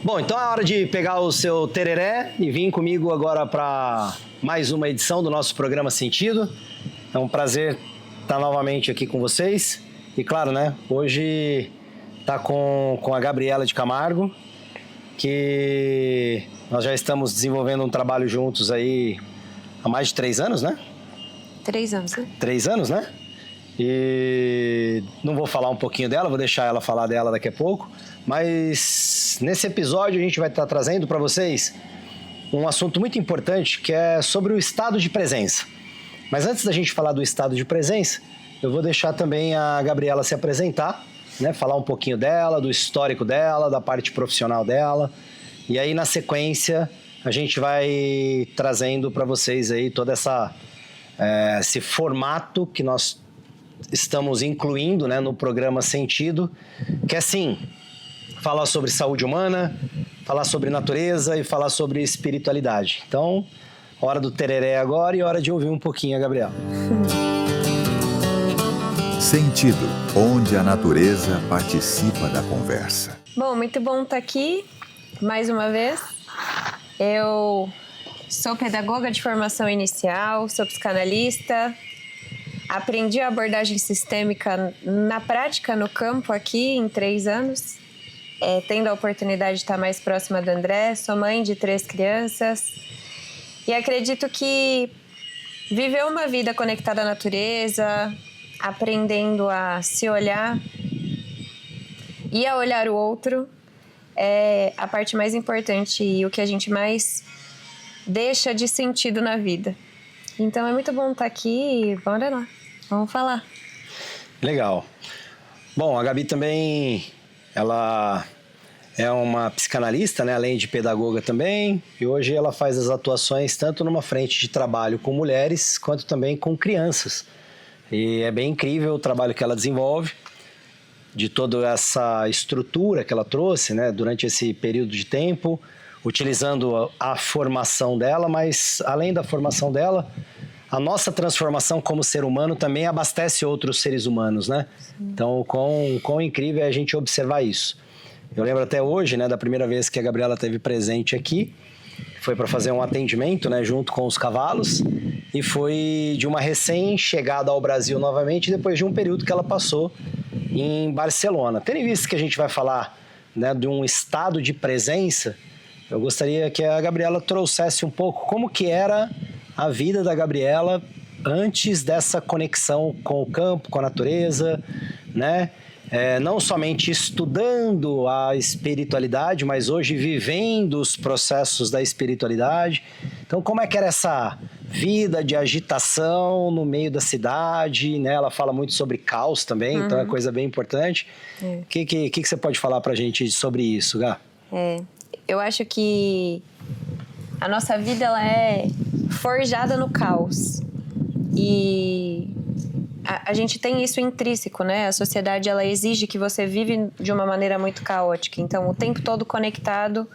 Bom, então é hora de pegar o seu tereré e vir comigo agora para mais uma edição do nosso programa Sentido. É um prazer estar novamente aqui com vocês. E claro, né, hoje tá com a Gabriela de Camargo, que nós já estamos desenvolvendo um trabalho juntos aí há mais de 3 anos, né? 3 anos, né? 3 anos, né? E não vou falar um pouquinho dela, vou deixar ela falar dela daqui a pouco. Mas nesse episódio a gente vai estar trazendo para vocês um assunto muito importante, que é sobre o estado de presença. Mas antes da gente falar do estado de presença, eu vou deixar também a Gabriela se apresentar, né? Falar um pouquinho dela, do histórico dela, da parte profissional dela. E aí, na sequência, a gente vai trazendo para vocês aí todo esse formato que nós estamos incluindo, né, no programa Sentido, que é assim, falar sobre saúde humana, falar sobre natureza e falar sobre espiritualidade. Então, hora do tereré agora e hora de ouvir um pouquinho a Gabriela. Sentido, onde a natureza participa da conversa. Bom, muito bom estar aqui mais uma vez. Eu sou pedagoga de formação inicial, sou psicanalista. Aprendi a abordagem sistêmica na prática, no campo aqui, em 3 anos. Tendo a oportunidade de estar mais próxima do André. Sou mãe de 3 crianças. E acredito que viver uma vida conectada à natureza, aprendendo a se olhar e a olhar o outro, é a parte mais importante e o que a gente mais deixa de sentido na vida. Então é muito bom estar aqui e bora lá, vamos falar. Legal. Bom, a Gabi também, ela é uma psicanalista, né, além de pedagoga também, e hoje ela faz as atuações tanto numa frente de trabalho com mulheres, quanto também com crianças. E é bem incrível o trabalho que ela desenvolve, de toda essa estrutura que ela trouxe, né, durante esse período de tempo, utilizando a formação dela, mas além da formação dela, a nossa transformação como ser humano também abastece outros seres humanos, né? Sim. Então, quão incrível é a gente observar isso. Eu lembro até hoje, né, da primeira vez que a Gabriela esteve presente aqui, foi para fazer um atendimento, né, junto com os cavalos, e foi de uma recém-chegada ao Brasil novamente, depois de um período que ela passou em Barcelona. Tendo em vista que a gente vai falar, né, de um estado de presença, eu gostaria que a Gabriela trouxesse um pouco como que era a vida da Gabriela antes dessa conexão com o campo, com a natureza, né? Não somente estudando a espiritualidade, mas hoje vivendo os processos da espiritualidade. Então, como é que era essa vida de agitação no meio da cidade, né? Ela fala muito sobre caos também, então é coisa bem importante. O que você pode falar pra gente sobre isso, Gá? Eu acho que a nossa vida ela é forjada no caos. E a gente tem isso intrínseco, né? A sociedade ela exige que você vive de uma maneira muito caótica. Então, o tempo todo conectado,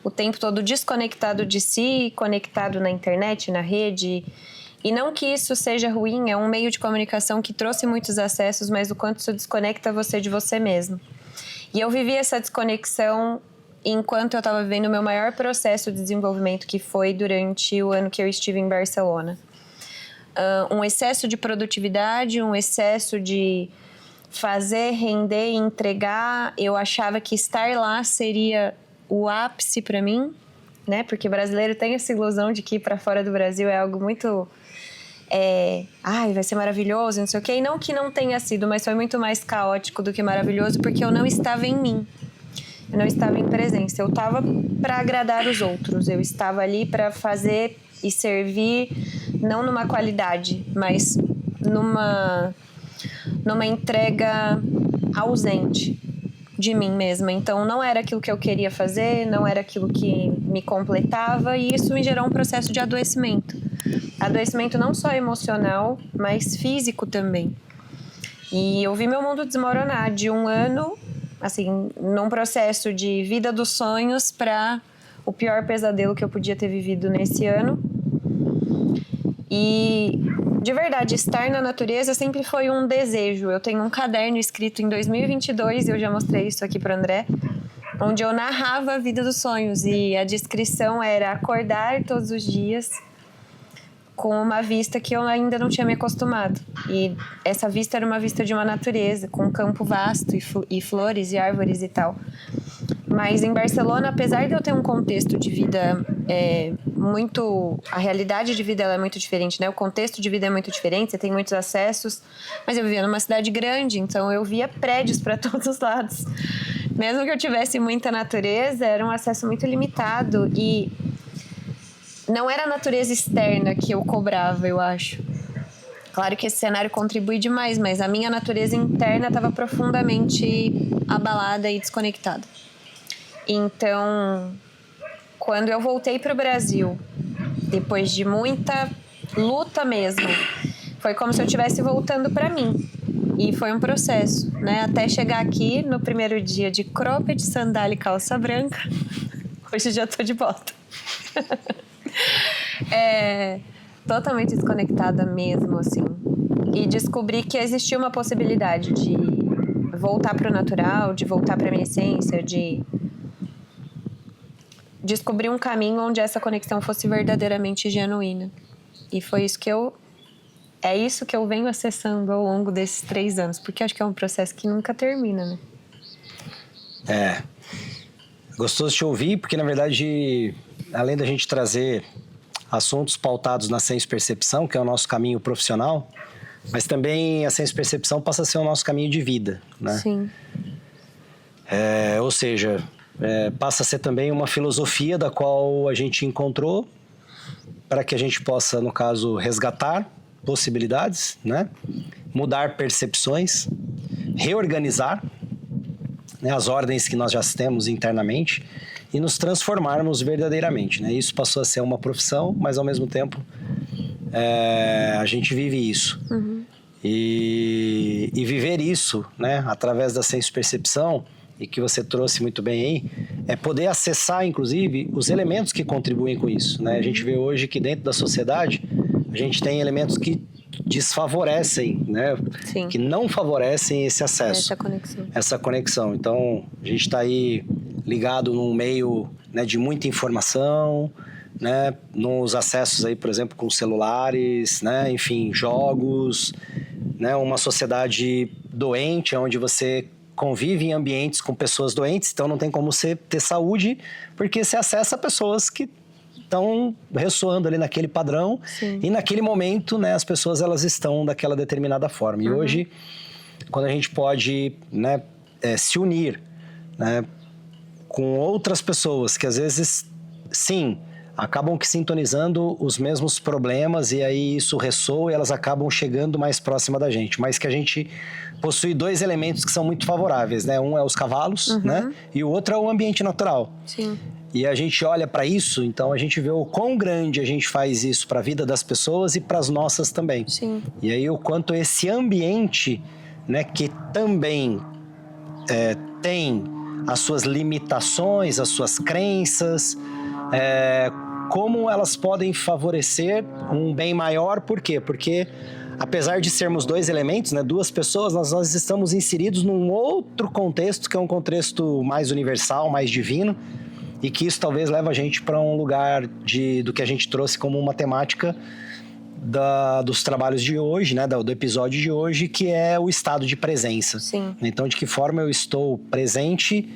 o tempo todo desconectado de si, conectado na internet, na rede. E não que isso seja ruim, é um meio de comunicação que trouxe muitos acessos, mas o quanto isso desconecta você de você mesmo. E eu vivi essa desconexão enquanto eu estava vivendo o meu maior processo de desenvolvimento, que foi durante o ano que eu estive em Barcelona. Um excesso de produtividade, um excesso de fazer, render, entregar. Eu achava que estar lá seria o ápice para mim, né? Porque brasileiro tem essa ilusão de que ir para fora do Brasil é algo muito... vai ser maravilhoso, não sei o quê. E não que não tenha sido, mas foi muito mais caótico do que maravilhoso, porque eu não estava em mim. Eu não estava em presença. Eu estava para agradar os outros. Eu estava ali para fazer e servir, não numa qualidade, mas numa entrega ausente de mim mesma. Então, não era aquilo que eu queria fazer, não era aquilo que me completava, e isso me gerou um processo de adoecimento. Adoecimento não só emocional, mas físico também. E eu vi meu mundo desmoronar de um ano, assim, num processo de vida dos sonhos para o pior pesadelo que eu podia ter vivido nesse ano. E, de verdade, estar na natureza sempre foi um desejo. Eu tenho um caderno escrito em 2022, eu já mostrei isso aqui para o André, onde eu narrava a vida dos sonhos. E a descrição era acordar todos os dias com uma vista que eu ainda não tinha me acostumado. E essa vista era uma vista de uma natureza, com um campo vasto e flores e árvores e tal. Mas em Barcelona, apesar de eu ter um contexto de vida muito... A realidade de vida ela é muito diferente, né? O contexto de vida é muito diferente, você tem muitos acessos. Mas eu vivia numa cidade grande, então eu via prédios para todos os lados. Mesmo que eu tivesse muita natureza, era um acesso muito limitado. E não era a natureza externa que eu cobrava, eu acho. Claro que esse cenário contribui demais, mas a minha natureza interna estava profundamente abalada e desconectada. Então, quando eu voltei para o Brasil, depois de muita luta mesmo, foi como se eu estivesse voltando para mim. E foi um processo, né? Até chegar aqui no primeiro dia de cropped, sandália e calça branca. Hoje já tô de bota. Totalmente desconectada mesmo, assim. E descobri que existia uma possibilidade de voltar para o natural, de voltar para minha essência, de descobrir um caminho onde essa conexão fosse verdadeiramente genuína. E foi isso que é isso que eu venho acessando ao longo desses 3 anos, porque acho que é um processo que nunca termina, né? Gostoso te ouvir, porque na verdade, além da gente trazer assuntos pautados na senso-percepção, que é o nosso caminho profissional, mas também a senso-percepção passa a ser o nosso caminho de vida, né? Sim. Ou seja, passa a ser também uma filosofia da qual a gente encontrou para que a gente possa, no caso, resgatar possibilidades, né? Mudar percepções, reorganizar, né, as ordens que nós já temos internamente e nos transformarmos verdadeiramente, né? Isso passou a ser uma profissão, mas ao mesmo tempo a gente vive isso. Uhum. E viver isso, né, através da senso-percepção, e que você trouxe muito bem aí, é poder acessar, inclusive, os elementos que contribuem com isso, né? A gente vê hoje que dentro da sociedade, a gente tem elementos que desfavorecem, né? Sim. Que não favorecem esse acesso. Essa conexão. Então, a gente está aí ligado num meio, né, de muita informação, né? Nos acessos aí, por exemplo, com celulares, né? Enfim, jogos, né? Uma sociedade doente, onde você convive em ambientes com pessoas doentes, então não tem como você ter saúde, porque você acessa pessoas que estão ressoando ali naquele padrão. Sim. E naquele momento, né, as pessoas elas estão daquela determinada forma. E hoje, quando a gente pode, né, se unir, né, com outras pessoas que às vezes, sim, acabam que sintonizando os mesmos problemas e aí isso ressoa e elas acabam chegando mais próxima da gente. Mas que a gente possui 2 elementos que são muito favoráveis, né? Um é os cavalos, né? E o outro é o ambiente natural. Sim. E a gente olha para isso, então a gente vê o quão grande a gente faz isso para a vida das pessoas e para as nossas também. Sim. E aí o quanto esse ambiente, né, que também tem as suas limitações, as suas crenças, como elas podem favorecer um bem maior. Por quê? Porque apesar de sermos 2 elementos, né, 2 pessoas, nós estamos inseridos num outro contexto, que é um contexto mais universal, mais divino, e que isso talvez leve a gente para um lugar do que a gente trouxe como uma temática dos trabalhos de hoje, né, do episódio de hoje, que é o estado de presença. Sim. Então, de que forma eu estou presente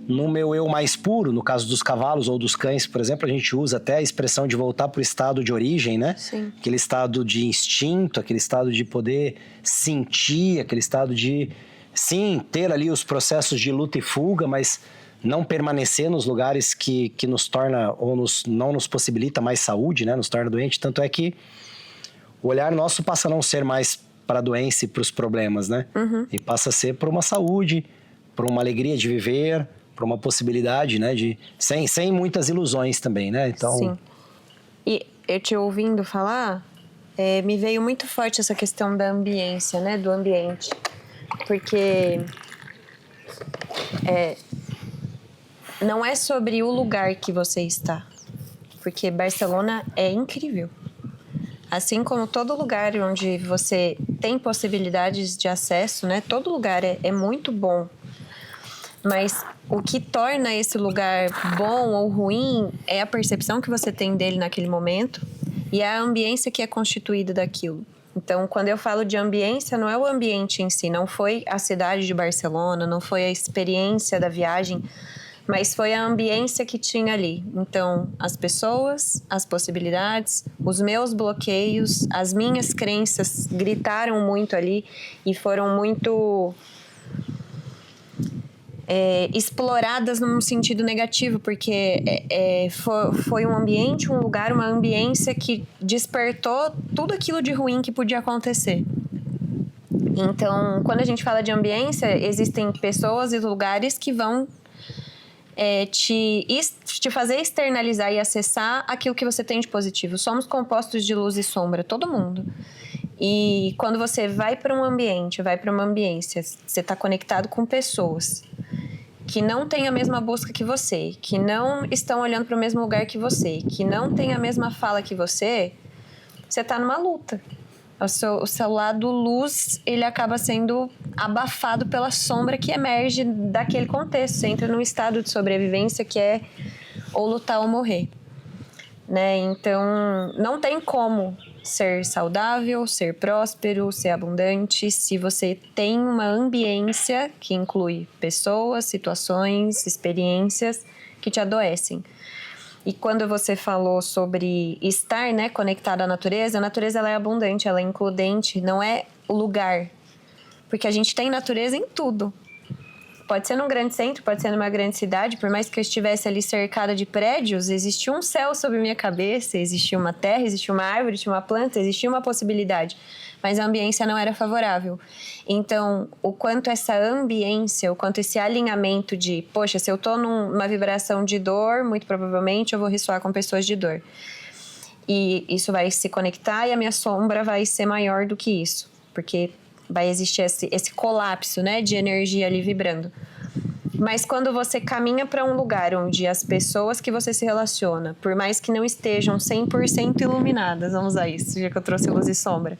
no meu eu mais puro. No caso dos cavalos ou dos cães, por exemplo, a gente usa até a expressão de voltar para o estado de origem, né? Sim. Aquele estado de instinto, aquele estado de poder sentir, aquele estado de, sim, ter ali os processos de luta e fuga, mas não permanecer nos lugares que nos torna ou não nos possibilita mais saúde, né? Nos torna doente. Tanto é que o olhar nosso passa a não ser mais para a doença e para os problemas, né? E passa a ser para uma saúde, para uma alegria de viver, para uma possibilidade, né, sem muitas ilusões também, né? Então... Sim. E eu te ouvindo falar, me veio muito forte essa questão da ambiência, né, do ambiente. Porque não é sobre o lugar que você está. Porque Barcelona é incrível. Assim como todo lugar onde você tem possibilidades de acesso, né, todo lugar é muito bom. Mas o que torna esse lugar bom ou ruim é a percepção que você tem dele naquele momento e a ambiência que é constituída daquilo. Então, quando eu falo de ambiência, não é o ambiente em si, não foi a cidade de Barcelona, não foi a experiência da viagem, mas foi a ambiência que tinha ali. Então, as pessoas, as possibilidades, os meus bloqueios, as minhas crenças gritaram muito ali e foram muito exploradas num sentido negativo, porque foi um ambiente, um lugar, uma ambiência que despertou tudo aquilo de ruim que podia acontecer. Então, quando a gente fala de ambiência, existem pessoas e lugares que vão te fazer externalizar e acessar aquilo que você tem de positivo. Somos compostos de luz e sombra, todo mundo. E quando você vai para um ambiente, vai para uma ambiência, você está conectado com pessoas que não têm a mesma busca que você, que não estão olhando para o mesmo lugar que você, que não têm a mesma fala que você está numa luta. O seu lado luz, ele acaba sendo abafado pela sombra que emerge daquele contexto. Você entra num estado de sobrevivência que é ou lutar ou morrer, né? Então, não tem como ser saudável, ser próspero, ser abundante, se você tem uma ambiência que inclui pessoas, situações, experiências que te adoecem. E quando você falou sobre estar, né, conectado à natureza, a natureza ela é abundante, ela é includente, não é o lugar. Porque a gente tem natureza em tudo. Pode ser num grande centro, pode ser numa grande cidade, por mais que eu estivesse ali cercada de prédios, existia um céu sobre minha cabeça, existia uma terra, existia uma árvore, existia uma planta, existia uma possibilidade. Mas a ambiência não era favorável. Então, o quanto essa ambiência, o quanto esse alinhamento de, poxa, se eu tô numa vibração de dor, muito provavelmente eu vou ressoar com pessoas de dor. E isso vai se conectar e a minha sombra vai ser maior do que isso. Porque vai existir esse colapso, né, de energia ali vibrando. Mas quando você caminha para um lugar onde as pessoas que você se relaciona, por mais que não estejam 100% iluminadas, vamos usar isso, já que eu trouxe luz e sombra,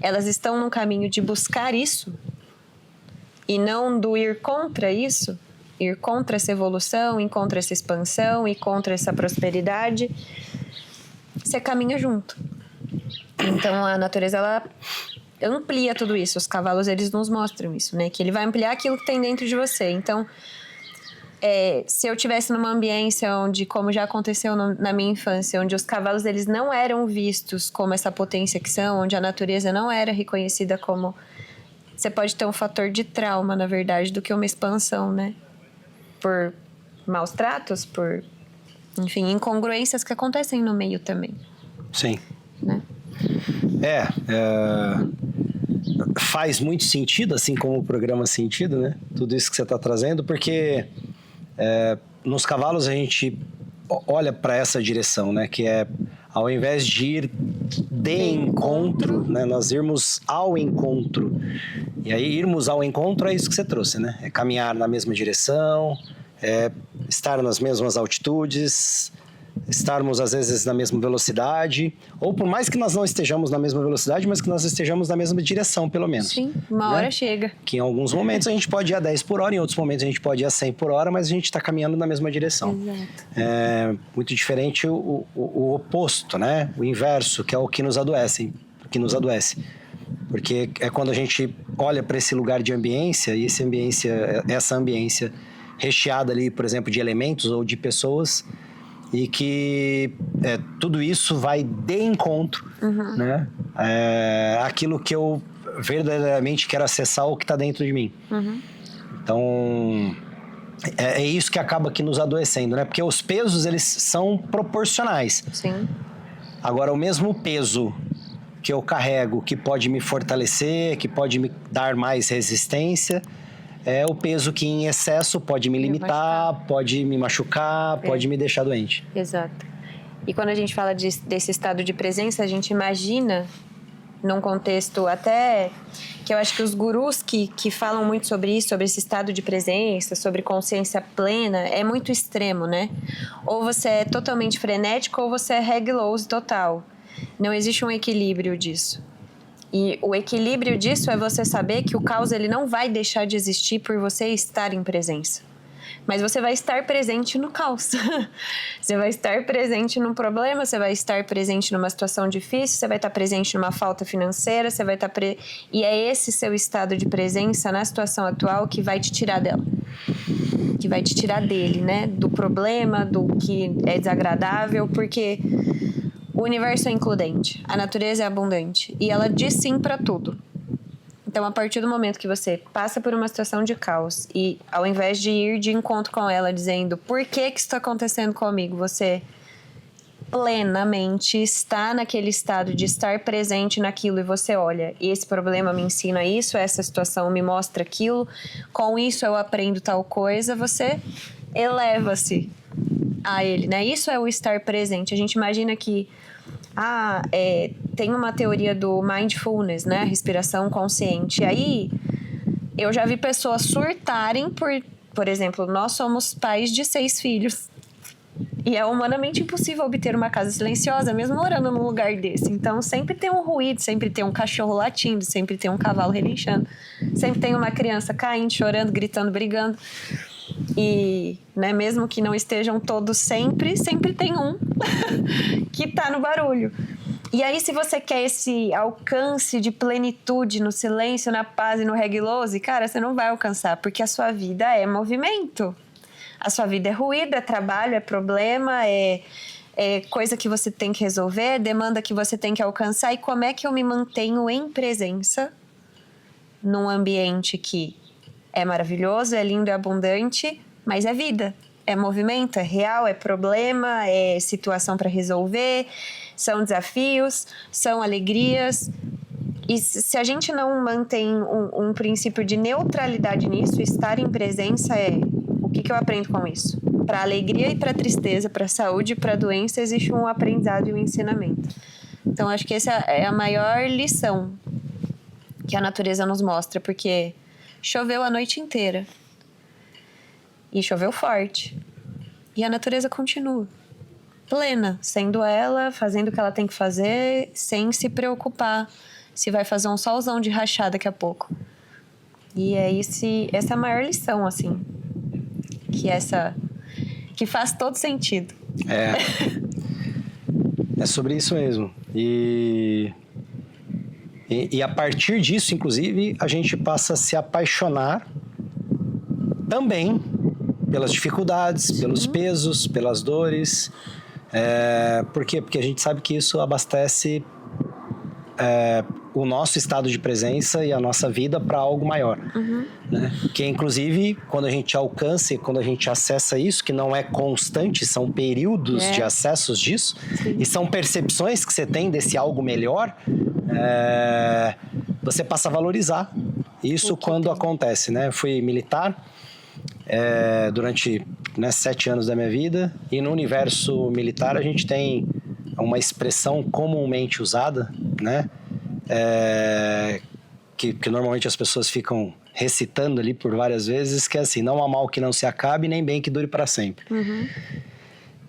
elas estão num caminho de buscar isso e não do ir contra isso, ir contra essa evolução, ir contra essa expansão, ir contra essa prosperidade, você caminha junto. Então a natureza, ela amplia tudo isso. Os cavalos, eles nos mostram isso, né? Que ele vai ampliar aquilo que tem dentro de você. Então, se eu tivesse numa ambiência onde, como já aconteceu na minha infância, onde os cavalos, eles não eram vistos como essa potência que são, onde a natureza não era reconhecida como... Você pode ter um fator de trauma, na verdade, do que uma expansão, né? Por maus tratos, por, enfim, incongruências que acontecem no meio também. Sim. Né? Faz muito sentido, assim como o programa Sentido, né? Tudo isso que você está trazendo, porque nos cavalos a gente olha para essa direção, né? Que é, ao invés de ir de encontro, né? Nós irmos ao encontro. E aí, irmos ao encontro é isso que você trouxe, né? É caminhar na mesma direção, estar nas mesmas altitudes, estarmos às vezes na mesma velocidade, ou por mais que nós não estejamos na mesma velocidade, mas que nós estejamos na mesma direção, pelo menos. Sim, uma hora chega. Que em alguns momentos a gente pode ir a 10 por hora, em outros momentos a gente pode ir a 100 por hora, mas a gente está caminhando na mesma direção. Exato. É muito diferente o oposto, né? O inverso, que é o que nos adoece. Porque é quando a gente olha para esse lugar de ambiência, e essa ambiência recheada ali, por exemplo, de elementos ou de pessoas, e que tudo isso vai de encontro, né? Aquilo que eu verdadeiramente quero acessar, o que está dentro de mim. Então, é isso que acaba aqui nos adoecendo, né? Porque os pesos, eles são proporcionais. Sim. Agora, o mesmo peso que eu carrego, que pode me fortalecer, que pode me dar mais resistência, é o peso que em excesso pode me limitar, pode me machucar, pode me deixar doente. Exato. E quando a gente fala desse estado de presença, a gente imagina num contexto até que eu acho que os gurus que falam muito sobre isso, sobre esse estado de presença, sobre consciência plena, é muito extremo, né? Ou você é totalmente frenético ou você é reg-lose total. Não existe um equilíbrio disso. E o equilíbrio disso é você saber que o caos, ele não vai deixar de existir por você estar em presença. Mas você vai estar presente no caos. Você vai estar presente num problema, você vai estar presente numa situação difícil, você vai estar presente numa falta financeira, você vai estar... E é esse seu estado de presença na situação atual que vai te tirar dela. Que vai te tirar dele, né? Do problema, do que é desagradável, porque o universo é includente, a natureza é abundante e ela diz sim para tudo. Então, a partir do momento que você passa por uma situação de caos e ao invés de ir de encontro com ela dizendo por que isso está acontecendo comigo, você plenamente está naquele estado de estar presente naquilo e você olha, esse problema me ensina isso, essa situação me mostra aquilo, com isso eu aprendo tal coisa, você eleva-se a ele, né? Isso é o estar presente. A gente imagina que tem uma teoria do mindfulness, né? Respiração consciente. E aí, eu já vi pessoas surtarem por exemplo, nós somos pais de 6 filhos. E é humanamente impossível obter uma casa silenciosa, mesmo morando num lugar desse. Então, sempre tem um ruído, sempre tem um cachorro latindo, sempre tem um cavalo relinchando, sempre tem uma criança caindo, chorando, gritando, brigando. E, né, mesmo que não estejam todos sempre tem um que tá no barulho. E aí, se você quer esse alcance de plenitude no silêncio, na paz e no reglose, cara, você não vai alcançar, porque a sua vida é movimento. A sua vida é ruído, é trabalho, é problema, é coisa que você tem que resolver, demanda que você tem que alcançar. E como é que eu me mantenho em presença num ambiente que é maravilhoso, é lindo, é abundante, mas é vida, é movimento, é real, é problema, é situação para resolver, são desafios, são alegrias. E se a gente não mantém um princípio de neutralidade nisso, estar em presença o que eu aprendo com isso? Para alegria e para tristeza, para saúde e para doença, existe um aprendizado e um ensinamento. Então, acho que essa é a maior lição que a natureza nos mostra, porque choveu a noite inteira. E choveu forte. E a natureza continua. Plena, sendo ela, fazendo o que ela tem que fazer, sem se preocupar se vai fazer um solzão de rachar daqui a pouco. E essa é a maior lição, assim. Que faz todo sentido. É sobre isso mesmo. E a partir disso, inclusive, a gente passa a se apaixonar também pelas dificuldades, pelos pesos, pelas dores. Por quê? Porque a gente sabe que isso abastece o nosso estado de presença e a nossa vida para algo maior. Né? Que, inclusive, quando a gente alcança e quando a gente acessa isso, que não é constante, são períodos de acessos disso, e são percepções que você tem desse algo melhor, você passa a valorizar isso quando acontece, né? Eu fui militar durante 7 anos da minha vida, e no universo militar a gente tem uma expressão comumente usada, né? Que normalmente as pessoas ficam recitando ali por várias vezes, que é assim: não há mal que não se acabe, nem bem que dure para sempre.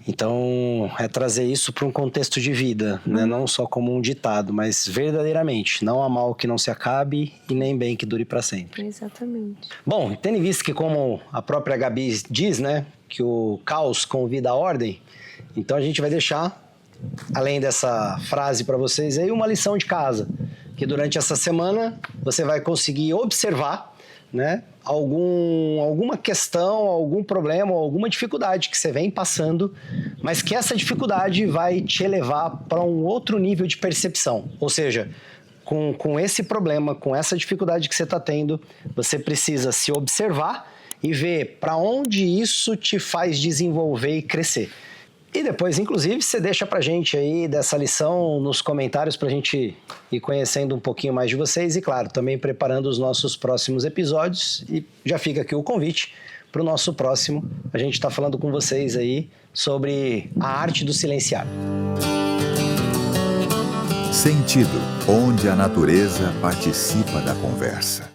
Então, é trazer isso para um contexto de vida, né? Não só como um ditado, mas verdadeiramente, não há mal que não se acabe e nem bem que dure para sempre. Exatamente. Bom, tendo em vista que, como a própria Gabi diz, né, que o caos convida à ordem, então a gente vai deixar, além dessa frase para vocês aí, uma lição de casa, que durante essa semana você vai conseguir observar, né, alguma questão, algum problema, alguma dificuldade que você vem passando, mas que essa dificuldade vai te elevar para um outro nível de percepção. Ou seja, com esse problema, com essa dificuldade que você está tendo, você precisa se observar e ver para onde isso te faz desenvolver e crescer. E depois, inclusive, você deixa pra gente aí dessa lição nos comentários pra gente ir conhecendo um pouquinho mais de vocês e, claro, também preparando os nossos próximos episódios. E já fica aqui o convite pro nosso próximo. A gente tá falando com vocês aí sobre a arte do silenciar. Sentido, onde a natureza participa da conversa.